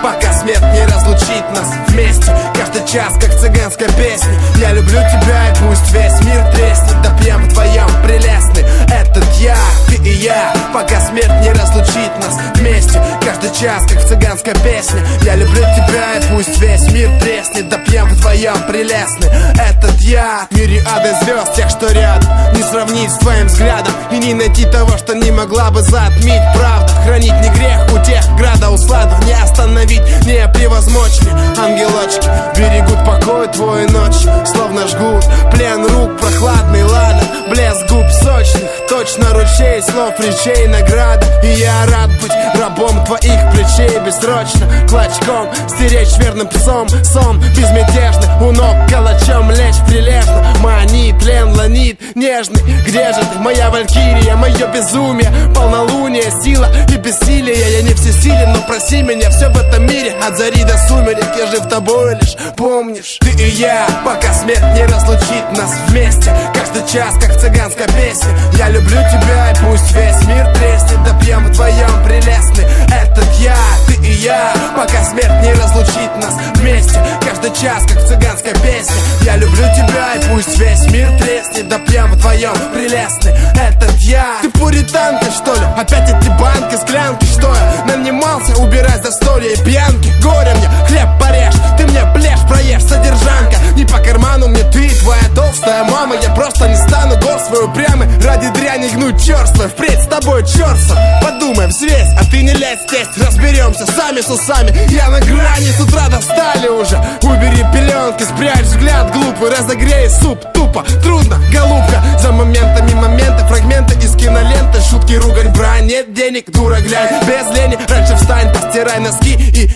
пока смерть не разлучит нас вместе. Каждый час, как цыганская песня. Я люблю тебя, и пусть весь мир треснет. Допьем вдвоем прелестный этот я, ты и я, пока смерть не разлучит нас вместе. Каждый час, как цыганская песня. Я люблю тебя, и пусть весь мир треснет. Допьем вдвоем прелестный этот я. Мириады звезд, тех, что рядом, не сравнить с твоим взглядом. И не найти того, что не могла бы затмить правда. Хранить не грех у тех града усладов. Не остановить, не превозмочь ли. Ангелочки берегут покой твой ночь, словно жгут плен рук прохладный ладан. Блеск губ сочных, точно ручей слов, речей, награда. И я рад быть рабом твоих плечей бессрочно, клочком стеречь верным псом сон безмятежный. У ног калачом лечь прилежно. Манит, тлен, ланит, нежный. Где же ты, моя валькирия, мое безумие, полнолуние, сила и бессилие. Я не всесилен, но проси меня, все в этом мире от зари до сумерек. Я жив тобой лишь, помнишь, ты и я, пока смерть не разлучит нас вместе. Каждый час, как цыганская песня. Я люблю тебя, и пусть весь мир треснет. Допьем вдвоем прелестный этот я, ты и я, пока смерть не разлучит нас вместе. Каждый час, как цыганская песня. Я люблю тебя, и пусть весь мир треснет. Допьем вдвоем прелестный этот я. Ты пуританка, что ли? Опять эти банки, склянки, что я нанимался убирать застолья и пьянки. Горе мне, хлеб порежь, ты мне плешь проешь, содержанка. Не по карману мне ты, твоя толстая мама. Я просто не стану гор свой упрямый ради дряни гнуть черствой. Впредь с тобой черство, подумай, взвесь, а ты не лезь здесь. Разберемся сами с усами, я на грани, с утра достали уже. Убери пеленки, спрячь взгляд глупый, разогрей суп, тупо, трудно, голубка. За моментами моменты, фрагменты из киноленты. Шутки, ругань, брань, нет денег, дура, глянь, без лени. Раньше встань, постирай носки и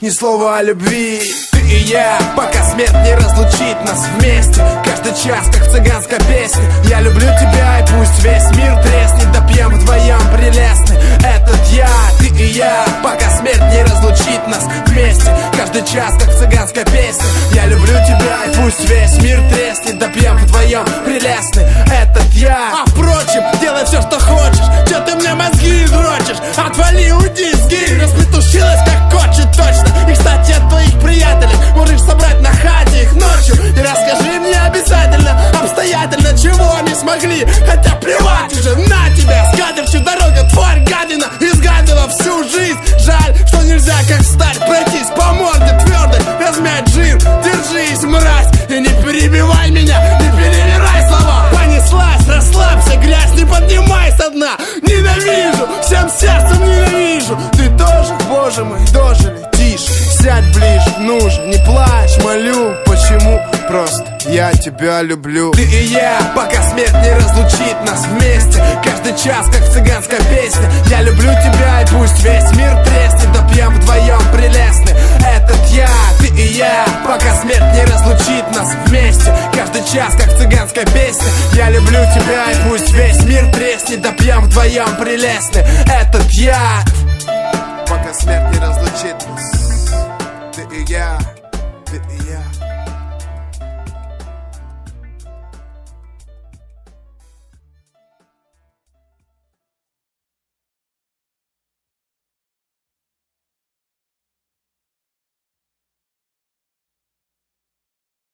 ни слова о любви. Ты и я, пока смерть не разлучит нас вместе. Каждый час, как цыганская песня. Я люблю тебя, и пусть весь мир треснет. Допьем вдвоем прелестный этот я, ты и я, пока смерть не разлучит нас вместе. Каждый час, как цыганская песня. Я люблю тебя, и пусть весь мир треснет. Допьем вдвоем прелестный этот я. А впрочем, делай все, что хочешь. Че ты мне мозги дрочишь? Отвали, уйди, сгинь. Распетушилась, как хочет точно. И, кстати, от твоих приятелей можешь собрать на хате их ночью. И расскажи мне обязательно, обстоятельно, чего они смогли. Хотя плевать уже на тебя, с катертью дорога, тварь, гадина. Изгадила всю жизнь. Жаль, что нельзя, как встать, пройтись по морде твердой, размять жир. Держись, мразь, и не перебивай меня, не перевирай слова. Понеслась, расслабься, грязь не поднимай со дна. Ненавижу, всем сердцем ненавижу. Ты тоже, боже мой, дожили. Тише, сядь ближе, ну же, не плачь, молю. Почему? Просто я тебя люблю. Ты и я, пока смерть не разлучит нас вместе. Каждый час, как цыганская песня. Я люблю тебя, и пусть весь мир треснет. Допьем вдвоем прелестный этот я, ты и я, пока смерть не разлучит нас вместе. Каждый час, как цыганская песня. Я люблю тебя, и пусть весь мир треснет. Допьем вдвоем прелестный этот я, пока смерть не разлучит нас, ты и я.